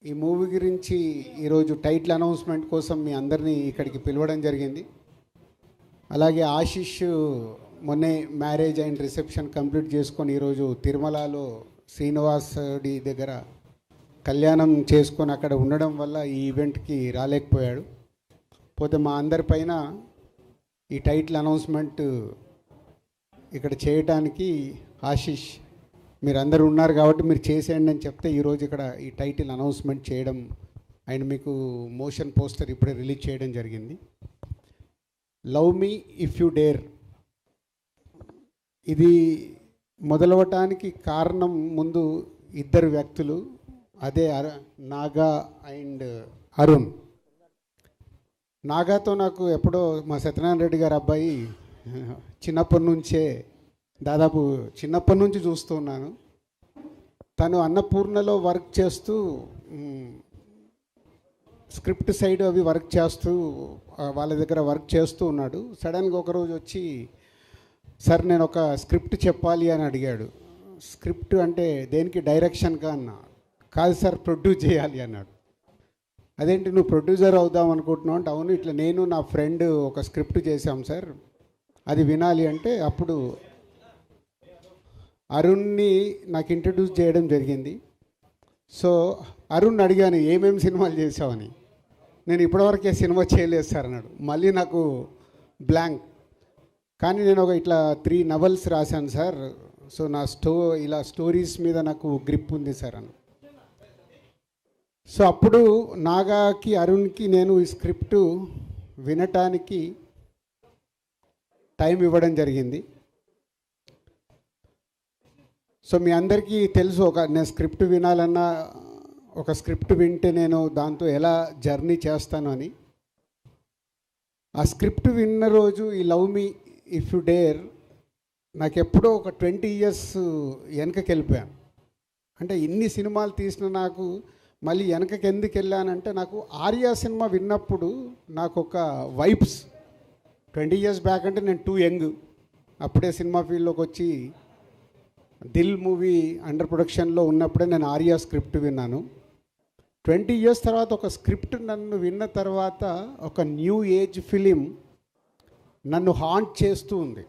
ఈ మూవీ గురించి ఈరోజు టైటిల్ అనౌన్స్మెంట్ కోసం మీ అందరినీ ఇక్కడికి పిలవడం జరిగింది. అలాగే ఆశిష్ మొన్నే మ్యారేజ్ అండ్ రిసెప్షన్ కంప్లీట్ చేసుకొని ఈరోజు తిరుమలలో శ్రీనివాసుడి దగ్గర కళ్యాణం చేసుకొని అక్కడ ఉండడం వల్ల ఈ ఈవెంట్కి రాలేకపోయాడు. పోతే మా అందరిపైన ఈ టైటిల్ అనౌన్స్మెంట్ ఇక్కడ చేయడానికి ఆశిష్ మీరందరూ ఉన్నారు కాబట్టి మీరు చేసేయండి అని చెప్తే ఈరోజు ఇక్కడ ఈ టైటిల్ అనౌన్స్మెంట్ చేయడం అండ్ మీకు మోషన్ పోస్టర్ ఇప్పుడే రిలీజ్ చేయడం జరిగింది. Love me if you dare ఇది మొదలవటానికి కారణం ముందు ఇద్దరు వ్యక్తులు, అదే నాగా అండ్ అరుణ్. నాగాతో నాకు ఎప్పుడో మా సత్యనారాయణ రెడ్డి గారు అబ్బాయి చిన్నప్పటి నుంచే దాదాపు చిన్నప్పటి నుంచి చూస్తూ ఉన్నాను. తను అన్నపూర్ణలో వర్క్ చేస్తూ స్క్రిప్ట్ సైడ్ అవి వర్క్ చేస్తూ వాళ్ళ దగ్గర వర్క్ చేస్తూ ఉన్నాడు. సడన్గా ఒకరోజు వచ్చి సార్ నేను ఒక స్క్రిప్ట్ చెప్పాలి అని అడిగాడు. స్క్రిప్ట్ అంటే దేనికి, డైరెక్షన్గా అన్నా. కాదు సార్ ప్రొడ్యూస్ చేయాలి అన్నాడు. అదేంటి నువ్వు ప్రొడ్యూసర్ అవుదాం అనుకుంటున్నావు అంటే, అవును ఇట్లా నేను నా ఫ్రెండ్ ఒక స్క్రిప్ట్ చేశాం సార్, అది వినాలి అంటే అప్పుడు అరుణ్ని నాకు ఇంట్రడ్యూస్ చేయడం జరిగింది. సో అరుణ్ అడిగాను ఏమేమి సినిమాలు చేసావని. నేను ఇప్పటివరకే సినిమా చేయలేదు సార్ అన్నాడు. మళ్ళీ నాకు బ్లాంక్. కానీ నేను ఒక ఇట్లా 3 నవల్స్ రాశాను సార్, సో నా ఇలా స్టోరీస్ మీద నాకు గ్రిప్ ఉంది సార్ అని. సో అప్పుడు నాగాకి అరుణ్కి నేను ఈ స్క్రిప్టు వినటానికి టైం ఇవ్వడం జరిగింది. సో మీ అందరికీ తెలుసు, నేను స్క్రిప్ట్ వినాలన్నా ఒక స్క్రిప్ట్ వింటే నేను దాంతో ఎలా జర్నీ చేస్తాను అని. ఆ స్క్రిప్ట్ విన్న రోజు ఈ love me if you dare నాకు ఎప్పుడో ఒక 20 years వెనకకి వెళ్ళిపోయాను. అంటే ఇన్ని సినిమాలు తీసిన నాకు మళ్ళీ వెనకకి ఎందుకు వెళ్ళానంటే, నాకు ఆర్యా సినిమా విన్నప్పుడు నాకు ఒక వైబ్స్ 20 years బ్యాక్ అంటే నేను టూ యంగ్, అప్పుడే సినిమా ఫీల్డ్లోకి వచ్చి దిల్ మూవీ అండర్ ప్రొడక్షన్లో ఉన్నప్పుడే నేను ఆర్యా స్క్రిప్ట్ విన్నాను. 20 years తర్వాత ఒక స్క్రిప్ట్ నన్ను విన్న తర్వాత ఒక న్యూ ఏజ్ ఫిలిం నన్ను హాంట్ చేస్తూ ఉంది.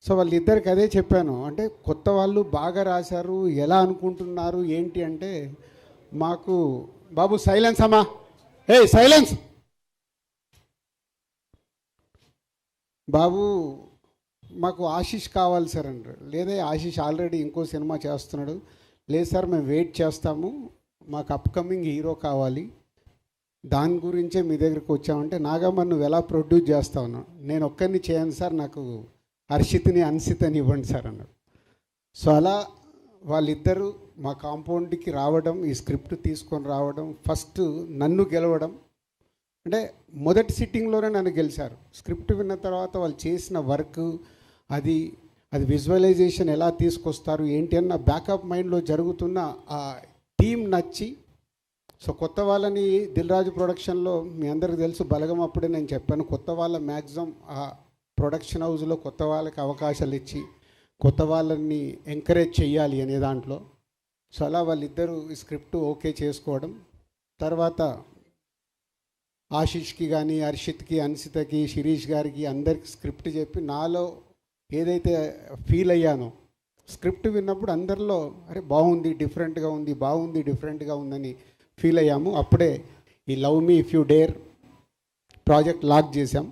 సో వాళ్ళిద్దరికి అదే చెప్పాను, అంటే కొత్త వాళ్ళు బాగా రాశారు, ఎలా అనుకుంటున్నారు ఏంటి అంటే, మాకు బాబు సైలెన్స్ అమ్మా, సైలెన్స్ బాబు, మాకు ఆశిష్ కావాలి సార్ అంటారు. లేదా ఆశిష్ ఆల్రెడీ ఇంకో సినిమా చేస్తున్నాడు. లేదు సార్ మేము వెయిట్ చేస్తాము, మాకు అప్కమింగ్ హీరో కావాలి, దాని గురించే మీ దగ్గరికి వచ్చామంటే, నాగమ్మ నువ్వు ఎలా ప్రొడ్యూస్ చేస్తావు అన్నాడు. నేను ఒక్కరిని చేయను సార్, నాకు హర్షిత్ని అన్సితని ఇవ్వండి సార్ అన్నాడు. సో అలా వాళ్ళిద్దరూ మా కాంపౌండ్కి రావడం, ఈ స్క్రిప్ట్ తీసుకొని రావడం, ఫస్ట్ నన్ను గెలవడం. అంటే మొదటి సిట్టింగ్లోనే నన్ను గెలిచారు. స్క్రిప్ట్ విన్న తర్వాత వాళ్ళు చేసిన వర్క్, అది విజువలైజేషన్ ఎలా తీసుకొస్తారు ఏంటి అన్న బ్యాకప్ మైండ్లో జరుగుతున్న ఆ టీం నచ్చి, సో కొత్త వాళ్ళని దిల్ రాజు ప్రొడక్షన్లో మీ అందరికీ తెలుసు, బలగం అప్పుడే నేను చెప్పాను, కొత్త వాళ్ళ మ్యాక్సిమం ఆ ప్రొడక్షన్ హౌస్లో కొత్త వాళ్ళకి అవకాశాలు ఇచ్చి కొత్త వాళ్ళని ఎంకరేజ్ చేయాలి అనే దాంట్లో. సో అలా వాళ్ళిద్దరూ ఈ స్క్రిప్ట్ ఓకే చేసుకోవడం, తర్వాత ఆశిష్కి కానీ హర్షిత్కి అన్సితకి శిరీష్ గారికి అందరికి స్క్రిప్ట్ చెప్పి నాలో ఏదైతే ఫీల్ అయ్యానో, స్క్రిప్ట్ విన్నప్పుడు అందరిలో అరే బాగుంది, డిఫరెంట్గా ఉంది, బాగుంది, డిఫరెంట్గా ఉందని ఫీల్ అయ్యాము. అప్పుడే ఈ love me if you dare project lock చేశాం.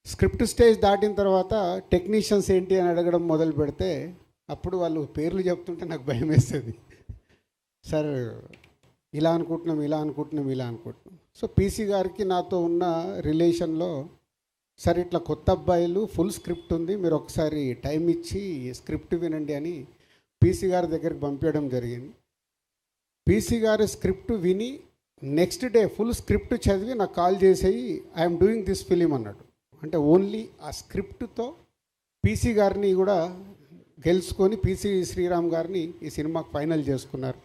స్క్రిప్ట్ స్టేజ్ దాటిన తర్వాత టెక్నీషియన్స్ ఏంటి అని అడగడం మొదలు పెడితే, అప్పుడు వాళ్ళు పేర్లు చెప్తుంటే నాకు భయం వేస్తుంది. సార్ ఇలా అనుకుంటున్నాం. సో పీసీ గారికి నాతో ఉన్న రిలేషన్లో, సార్ ఇట్లా కొత్త అబ్బాయిలు ఫుల్ స్క్రిప్ట్ ఉంది, మీరు ఒకసారి టైం ఇచ్చి స్క్రిప్ట్ వినండి అని పీసీ గారి దగ్గరికి పంపించడం జరిగింది. పీసీ గారి స్క్రిప్ట్ విని నెక్స్ట్ డే ఫుల్ స్క్రిప్ట్ చదివి నాకు కాల్ చేసేయి ఐఎమ్ డూయింగ్ దిస్ ఫిలిం అన్నాడు. అంటే ఓన్లీ ఆ స్క్రిప్ట్తో పీసీ గారిని కూడా గెలుచుకొని పీసీ శ్రీరామ్ గారిని ఈ సినిమాకి ఫైనల్ చేసుకున్నారు.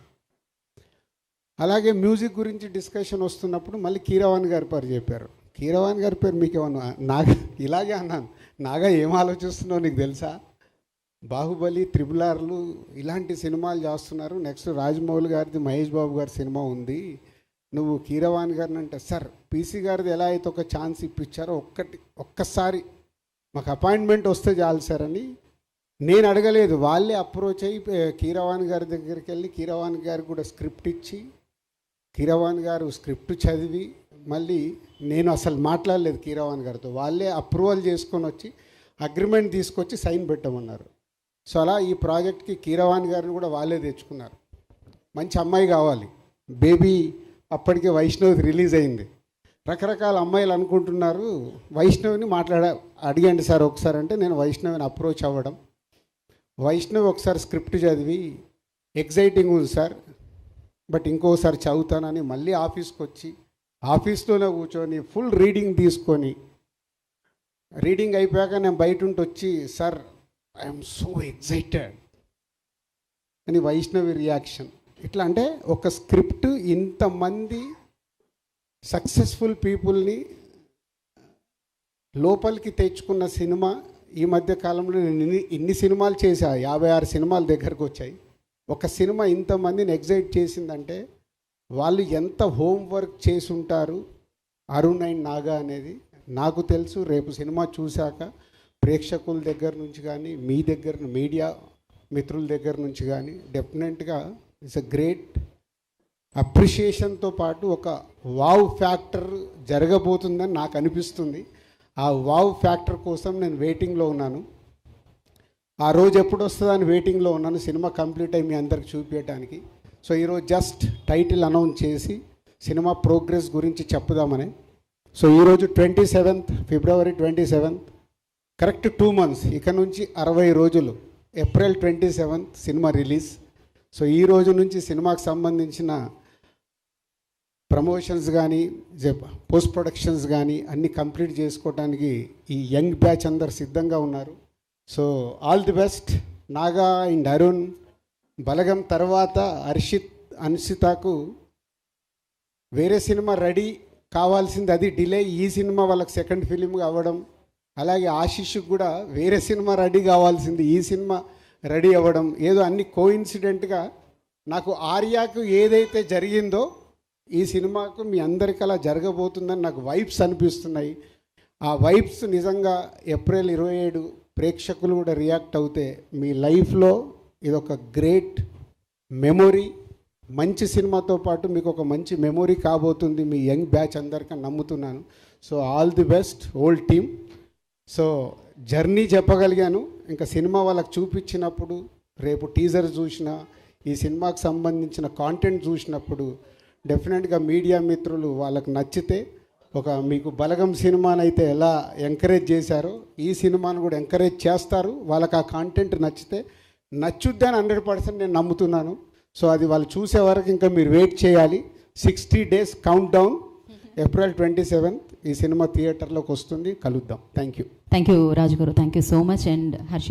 అలాగే మ్యూజిక్ గురించి డిస్కషన్ వస్తున్నప్పుడు మళ్ళీ కీరవాణి గారి పేరు చెప్పారు. కీరవాణి గారి పేరు మీకు ఏమన్నా, నాగా ఇలాగే అన్నాను, నాగా ఏం ఆలోచిస్తున్నావు నీకు తెలుసా, బాహుబలి, త్రిబుల్ ఆర్లు ఇలాంటి సినిమాలు చేస్తున్నారు. నెక్స్ట్ రాజమౌళి గారిది, మహేష్ బాబు గారి సినిమా ఉంది, నువ్వు కీరవాణి గారిని అంటే, సార్ పీసీ గారిది ఎలా అయితే ఒక ఛాన్స్ ఇప్పించారో ఒక్కసారి మాకు అపాయింట్మెంట్ వస్తే చాలు సార్ అని నేను అడగలేదు. వాళ్ళే అప్రోచ్ అయ్యి కీరవాణి గారి దగ్గరికి వెళ్ళి కీరవాణి గారికి కూడా స్క్రిప్ట్ ఇచ్చి, కీరవాణి గారు స్క్రిప్ట్ చదివి, మళ్ళీ నేను అసలు మాట్లాడలేదు కీరవాణి గారితో, వాళ్ళే అప్రూవల్ చేసుకొని వచ్చి అగ్రిమెంట్ తీసుకొచ్చి సైన్ పెట్టమన్నారు. సో అలా ఈ ప్రాజెక్ట్కి కీరవాణి గారిని కూడా వాళ్ళే తెచ్చుకున్నారు. మంచి అమ్మాయి కావాలి. బేబీ అప్పటికే వైష్ణవి రిలీజ్ అయింది. రకరకాల అమ్మాయిలు అనుకుంటున్నారు. వైష్ణవిని అడిగండి సార్ ఒకసారి అంటే, నేను వైష్ణవిని అప్రోచ్ అవ్వడం, వైష్ణవి ఒకసారి స్క్రిప్ట్ చదివి ఎగ్జైటింగ్ ఉంది సార్, బట్ ఇంకోసారి చదువుతానని మళ్ళీ ఆఫీస్కి వచ్చి ఆఫీస్లోనే కూర్చొని ఫుల్ రీడింగ్ తీసుకొని, రీడింగ్ అయిపోయాక నేను బయట ఉండి వచ్చి, సార్ ఐఎమ్ సో ఎగ్జైటెడ్ అని వైష్ణవి రియాక్షన్. ఇట్లా అంటే ఒక స్క్రిప్ట్ ఇంతమంది సక్సెస్ఫుల్ పీపుల్ని లోపలికి తెచ్చుకున్న సినిమా. ఈ మధ్య కాలంలో నేను ఇన్ని సినిమాలు చేశా, 56 సినిమాల దగ్గరకు వచ్చాయి. ఒక సినిమా ఇంతమందిని ఎగ్జైట్ చేసిందంటే వాళ్ళు ఎంత హోంవర్క్ చేసి ఉంటారు. అరుణ్ అండ్ నాగా అనేది నాకు తెలుసు. రేపు సినిమా చూశాక ప్రేక్షకుల దగ్గర నుంచి కానీ, మీ దగ్గర మీడియా మిత్రుల దగ్గర నుంచి కానీ డెఫినెట్గా ఇట్స్ అ గ్రేట్ అప్రిషియేషన్తో పాటు ఒక వావ్ ఫ్యాక్టర్ జరగబోతుందని నాకు అనిపిస్తుంది. ఆ వావ్ ఫ్యాక్టర్ కోసం నేను వెయిటింగ్లో ఉన్నాను. ఆ రోజు ఎప్పుడు వస్తుందని వెయిటింగ్లో ఉన్నాను, సినిమా కంప్లీట్ అయ్యి మీ అందరికి చూపించడానికి. సో ఈరోజు జస్ట్ టైటిల్ అనౌన్స్ చేసి సినిమా ప్రోగ్రెస్ గురించి చెప్పుదామని. సో ఈరోజు 27th ఫిబ్రవరి 27th, కరెక్ట్ 2 months, ఇక నుంచి 60 రోజులు, April 27th cinema release. So ఈ రోజు నుంచి సినిమాకి సంబంధించిన ప్రమోషన్స్ కానీ, పోస్ట్ ప్రొడక్షన్స్ కానీ అన్నీ కంప్లీట్ చేసుకోవడానికి ఈ యంగ్ బ్యాచ్ అందరు సిద్ధంగా ఉన్నారు. So all the best. Naga and Arun Balagam తర్వాత అన్షితకు వేరే సినిమా రెడీ కావాల్సింది, అది డిలే. ఈ సినిమా వాళ్ళకి సెకండ్ ఫిలింగా అవ్వడం, అలాగే ఆశీష్కి కూడా వేరే సినిమా రెడీ కావాల్సింది, ఈ సినిమా రెడీ అవ్వడం, ఏదో అన్ని కోఇన్సిడెంట్గా నాకు ఆర్యాకు ఏదైతే జరిగిందో ఈ సినిమాకు మీ అందరికీ అలా జరగబోతుందని నాకు వైబ్స్ అనిపిస్తున్నాయి. ఆ వైబ్స్ నిజంగా ఏప్రిల్ 27 ప్రేక్షకులు కూడా రియాక్ట్ అవుతే మీ లైఫ్లో ఇదొక గ్రేట్ మెమొరీ. మంచి సినిమాతో పాటు మీకు ఒక మంచి మెమొరీ కాబోతుంది మీ యంగ్ బ్యాచ్ అందరికీ నమ్ముతున్నాను. So all the best old team. So journey చెప్పగలిగాను. ఇంకా సినిమా వాళ్ళకి చూపించినప్పుడు, రేపు టీజర్ చూసినా, ఈ సినిమాకి సంబంధించిన కాంటెంట్ చూసినప్పుడు డెఫినెట్గా మీడియా మిత్రులు వాళ్ళకు నచ్చితే, ఒక మీకు బలగం సినిమానైతే ఎలా ఎంకరేజ్ చేశారో ఈ సినిమాను కూడా ఎంకరేజ్ చేస్తారు. వాళ్ళకి ఆ కాంటెంట్ నచ్చితే నచ్చుద్దని 100% నేను నమ్ముతున్నాను. సో అది వాళ్ళు చూసే వరకు ఇంకా మీరు వెయిట్ చేయాలి. 60 days count down. April 27th ఈ సినిమా థియేటర్లోకి వస్తుంది. కలుద్దాం. థ్యాంక్ యూ రాజు గారు. Thank you so much. And Harsha